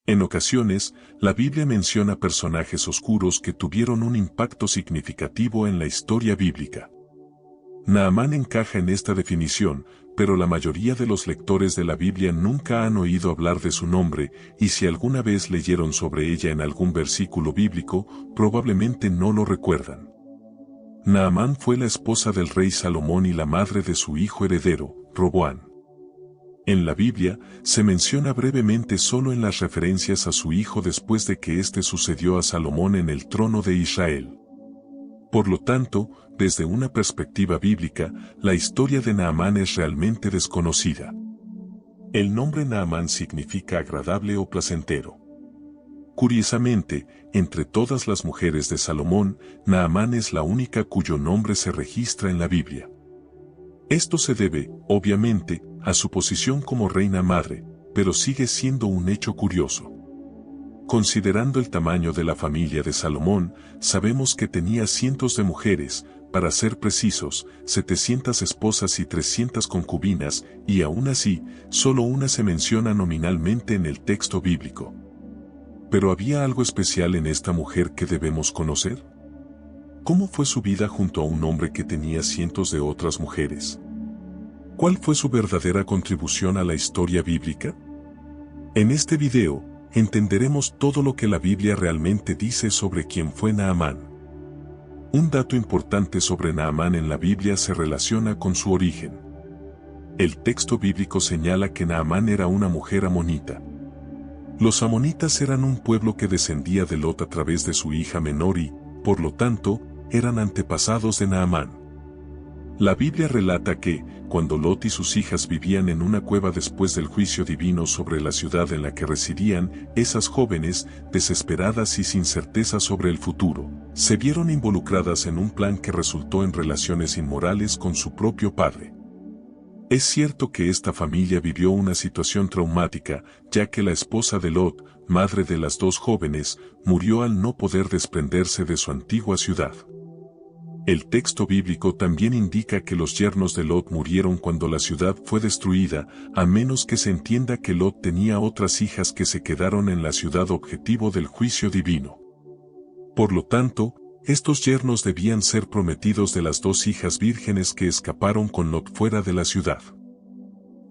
En ocasiones, la Biblia menciona personajes oscuros que tuvieron un impacto significativo en la historia bíblica. Naamán encaja en esta definición, pero la mayoría de los lectores de la Biblia nunca han oído hablar de su nombre, y si alguna vez leyeron sobre ella en algún versículo bíblico, probablemente no lo recuerdan. Naamán fue la esposa del rey Salomón y la madre de su hijo heredero, Roboam. En la Biblia, se menciona brevemente solo en las referencias a su hijo después de que éste sucedió a Salomón en el trono de Israel. Por lo tanto, desde una perspectiva bíblica, la historia de Naamán es realmente desconocida. El nombre Naamán significa agradable o placentero. Curiosamente, entre todas las mujeres de Salomón, Naamán es la única cuyo nombre se registra en la Biblia. Esto se debe, obviamente, a su posición como reina madre, pero sigue siendo un hecho curioso. Considerando el tamaño de la familia de Salomón, sabemos que tenía cientos de mujeres, para ser precisos, 700 esposas y 300 concubinas, y aún así, solo una se menciona nominalmente en el texto bíblico. ¿Pero había algo especial en esta mujer que debemos conocer? ¿Cómo fue su vida junto a un hombre que tenía cientos de otras mujeres? ¿Cuál fue su verdadera contribución a la historia bíblica? En este video, entenderemos todo lo que la Biblia realmente dice sobre quién fue Naamán. Un dato importante sobre Naamán en la Biblia se relaciona con su origen. El texto bíblico señala que Naamán era una mujer amonita. Los amonitas eran un pueblo que descendía de Lot a través de su hija menor y, por lo tanto, eran antepasados de Naamán. La Biblia relata que, cuando Lot y sus hijas vivían en una cueva después del juicio divino sobre la ciudad en la que residían, esas jóvenes, desesperadas y sin certeza sobre el futuro, se vieron involucradas en un plan que resultó en relaciones inmorales con su propio padre. Es cierto que esta familia vivió una situación traumática, ya que la esposa de Lot, madre de las dos jóvenes, murió al no poder desprenderse de su antigua ciudad. El texto bíblico también indica que los yernos de Lot murieron cuando la ciudad fue destruida, a menos que se entienda que Lot tenía otras hijas que se quedaron en la ciudad objetivo del juicio divino. Por lo tanto, estos yernos debían ser prometidos de las dos hijas vírgenes que escaparon con Lot fuera de la ciudad.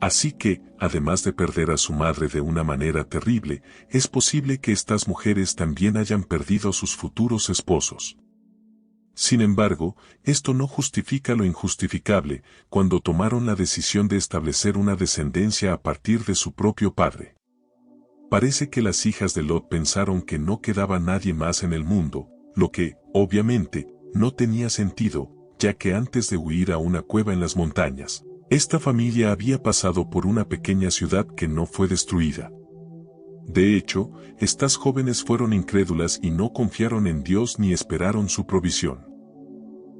Así que, además de perder a su madre de una manera terrible, es posible que estas mujeres también hayan perdido a sus futuros esposos. Sin embargo, esto no justifica lo injustificable, cuando tomaron la decisión de establecer una descendencia a partir de su propio padre. Parece que las hijas de Lot pensaron que no quedaba nadie más en el mundo, lo que, obviamente, no tenía sentido, ya que antes de huir a una cueva en las montañas, esta familia había pasado por una pequeña ciudad que no fue destruida. De hecho, estas jóvenes fueron incrédulas y no confiaron en Dios ni esperaron su provisión.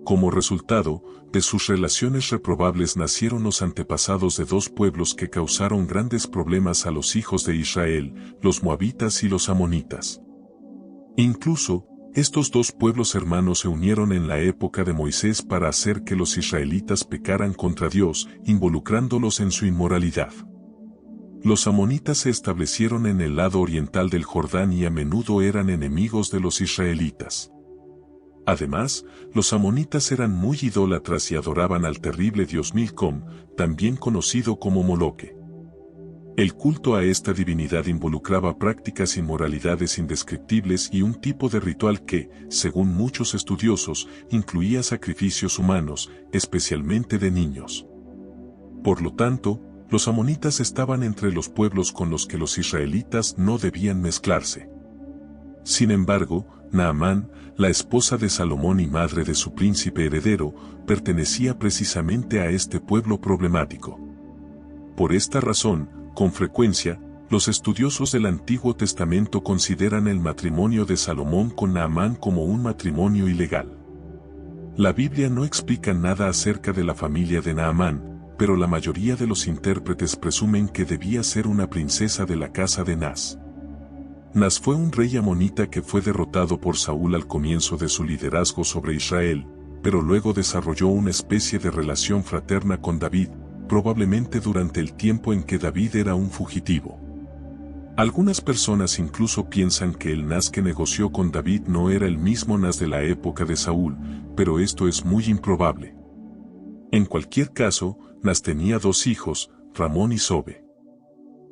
Como resultado, de sus relaciones reprobables nacieron los antepasados de dos pueblos que causaron grandes problemas a los hijos de Israel, los moabitas y los amonitas. Incluso, estos dos pueblos hermanos se unieron en la época de Moisés para hacer que los israelitas pecaran contra Dios, involucrándolos en su inmoralidad. Los amonitas se establecieron en el lado oriental del Jordán y a menudo eran enemigos de los israelitas. Además, los amonitas eran muy idólatras y adoraban al terrible dios Milcom, también conocido como Moloque. El culto a esta divinidad involucraba prácticas y moralidades indescriptibles y un tipo de ritual que, según muchos estudiosos, incluía sacrificios humanos, especialmente de niños. Por lo tanto, los amonitas estaban entre los pueblos con los que los israelitas no debían mezclarse. Sin embargo, Naamán, la esposa de Salomón y madre de su príncipe heredero, pertenecía precisamente a este pueblo problemático. Por esta razón, con frecuencia, los estudiosos del Antiguo Testamento consideran el matrimonio de Salomón con Naamán como un matrimonio ilegal. La Biblia no explica nada acerca de la familia de Naamán, pero la mayoría de los intérpretes presumen que debía ser una princesa de la casa de Nas. Nas fue un rey amonita que fue derrotado por Saúl al comienzo de su liderazgo sobre Israel, pero luego desarrolló una especie de relación fraterna con David, probablemente durante el tiempo en que David era un fugitivo. Algunas personas incluso piensan que el Nas que negoció con David no era el mismo Nas de la época de Saúl, pero esto es muy improbable. En cualquier caso, Nas tenía dos hijos, Ramón y Sobe.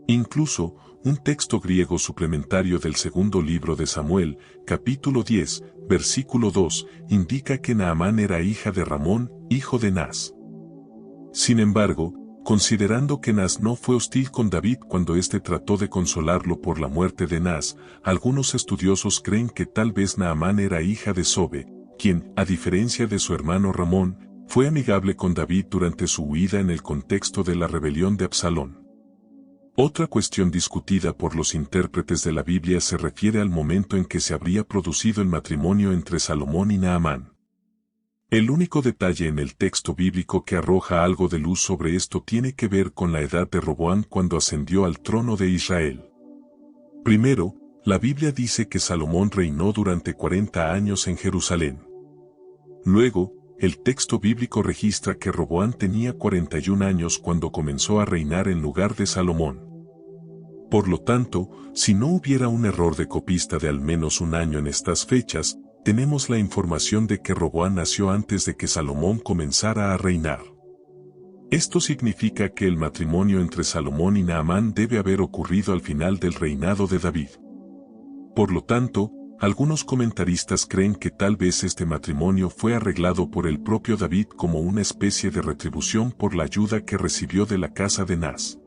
Incluso, un texto griego suplementario del segundo libro de Samuel, capítulo 10, versículo 2, indica que Naamán era hija de Ramón, hijo de Nas. Sin embargo, considerando que Nas no fue hostil con David cuando éste trató de consolarlo por la muerte de Nas, algunos estudiosos creen que tal vez Naamán era hija de Sobe, quien, a diferencia de su hermano Ramón, fue amigable con David durante su huida en el contexto de la rebelión de Absalón. Otra cuestión discutida por los intérpretes de la Biblia se refiere al momento en que se habría producido el matrimonio entre Salomón y Naamán. El único detalle en el texto bíblico que arroja algo de luz sobre esto tiene que ver con la edad de Roboam cuando ascendió al trono de Israel. Primero, la Biblia dice que Salomón reinó durante 40 años en Jerusalén. Luego, el texto bíblico registra que Roboam tenía 41 años cuando comenzó a reinar en lugar de Salomón. Por lo tanto, si no hubiera un error de copista de al menos un año en estas fechas, tenemos la información de que Roboam nació antes de que Salomón comenzara a reinar. Esto significa que el matrimonio entre Salomón y Naamán debe haber ocurrido al final del reinado de David. Por lo tanto, algunos comentaristas creen que tal vez este matrimonio fue arreglado por el propio David como una especie de retribución por la ayuda que recibió de la casa de Nas.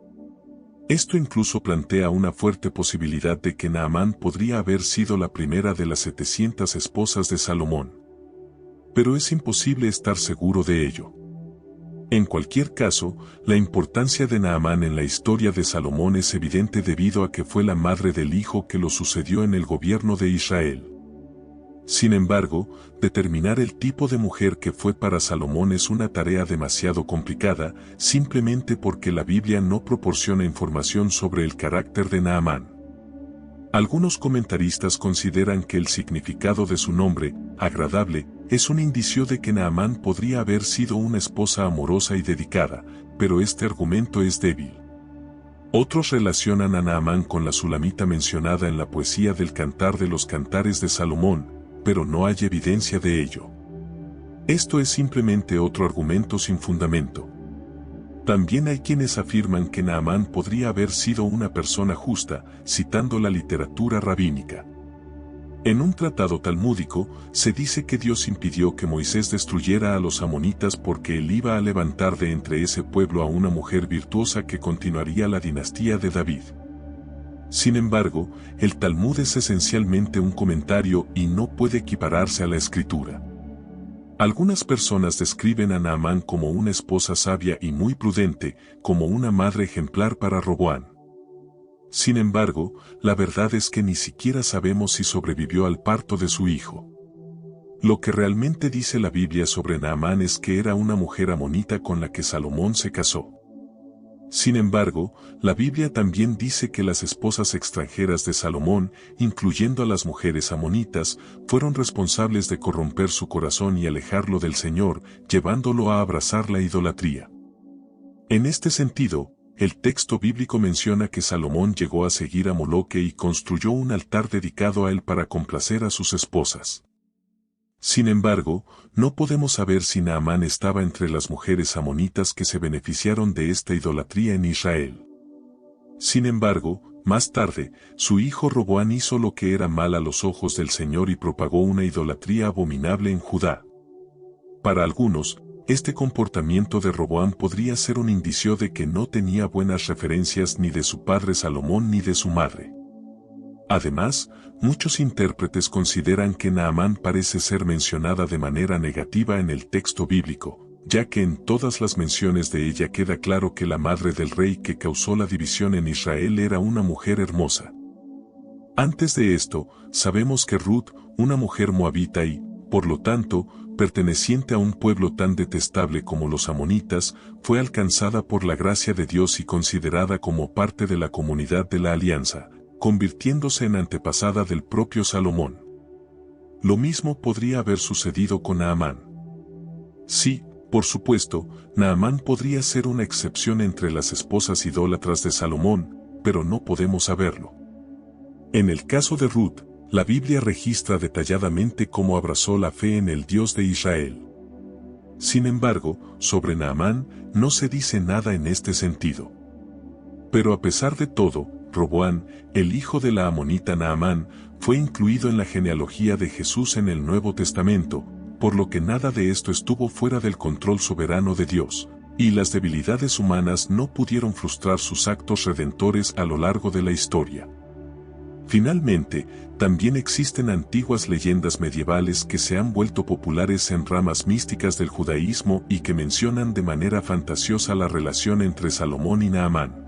Esto incluso plantea una fuerte posibilidad de que Naamán podría haber sido la primera de las 700 esposas de Salomón. Pero es imposible estar seguro de ello. En cualquier caso, la importancia de Naamán en la historia de Salomón es evidente debido a que fue la madre del hijo que lo sucedió en el gobierno de Israel. Sin embargo, determinar el tipo de mujer que fue para Salomón es una tarea demasiado complicada, simplemente porque la Biblia no proporciona información sobre el carácter de Naamán. Algunos comentaristas consideran que el significado de su nombre, agradable, es un indicio de que Naamán podría haber sido una esposa amorosa y dedicada, pero este argumento es débil. Otros relacionan a Naamán con la sulamita mencionada en la poesía del Cantar de los Cantares de Salomón, pero no hay evidencia de ello. Esto es simplemente otro argumento sin fundamento. También hay quienes afirman que Naamán podría haber sido una persona justa, citando la literatura rabínica. En un tratado talmúdico, se dice que Dios impidió que Moisés destruyera a los amonitas porque él iba a levantar de entre ese pueblo a una mujer virtuosa que continuaría la dinastía de David. Sin embargo, el Talmud es esencialmente un comentario y no puede equipararse a la escritura. Algunas personas describen a Naamán como una esposa sabia y muy prudente, como una madre ejemplar para Roboam. Sin embargo, la verdad es que ni siquiera sabemos si sobrevivió al parto de su hijo. Lo que realmente dice la Biblia sobre Naamán es que era una mujer amonita con la que Salomón se casó. Sin embargo, la Biblia también dice que las esposas extranjeras de Salomón, incluyendo a las mujeres amonitas, fueron responsables de corromper su corazón y alejarlo del Señor, llevándolo a abrazar la idolatría. En este sentido, el texto bíblico menciona que Salomón llegó a seguir a Moloque y construyó un altar dedicado a él para complacer a sus esposas. Sin embargo, no podemos saber si Naamán estaba entre las mujeres amonitas que se beneficiaron de esta idolatría en Israel. Sin embargo, más tarde, su hijo Roboam hizo lo que era mal a los ojos del Señor y propagó una idolatría abominable en Judá. Para algunos, este comportamiento de Roboam podría ser un indicio de que no tenía buenas referencias ni de su padre Salomón ni de su madre. Además, muchos intérpretes consideran que Naamán parece ser mencionada de manera negativa en el texto bíblico, ya que en todas las menciones de ella queda claro que la madre del rey que causó la división en Israel era una mujer hermosa. Antes de esto, sabemos que Ruth, una mujer moabita y, por lo tanto, perteneciente a un pueblo tan detestable como los amonitas, fue alcanzada por la gracia de Dios y considerada como parte de la comunidad de la alianza, convirtiéndose en antepasada del propio Salomón. Lo mismo podría haber sucedido con Naamán. Sí, por supuesto, Naamán podría ser una excepción entre las esposas idólatras de Salomón, pero no podemos saberlo. En el caso de Ruth, la Biblia registra detalladamente cómo abrazó la fe en el Dios de Israel. Sin embargo, sobre Naamán no se dice nada en este sentido. Pero a pesar de todo, Roboán, el hijo de la amonita Naamán, fue incluido en la genealogía de Jesús en el Nuevo Testamento, por lo que nada de esto estuvo fuera del control soberano de Dios, y las debilidades humanas no pudieron frustrar sus actos redentores a lo largo de la historia. Finalmente, también existen antiguas leyendas medievales que se han vuelto populares en ramas místicas del judaísmo y que mencionan de manera fantasiosa la relación entre Salomón y Naamán.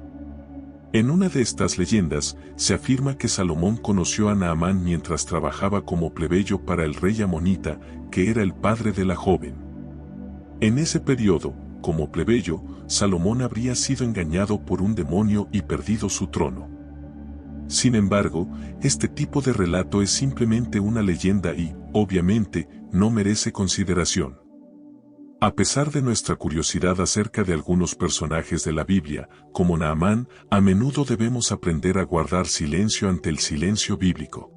En una de estas leyendas, se afirma que Salomón conoció a Naamán mientras trabajaba como plebeyo para el rey amonita, que era el padre de la joven. En ese periodo, como plebeyo, Salomón habría sido engañado por un demonio y perdido su trono. Sin embargo, este tipo de relato es simplemente una leyenda y, obviamente, no merece consideración. A pesar de nuestra curiosidad acerca de algunos personajes de la Biblia, como Naamán, a menudo debemos aprender a guardar silencio ante el silencio bíblico.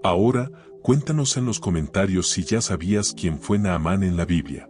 Ahora, cuéntanos en los comentarios si ya sabías quién fue Naamán en la Biblia.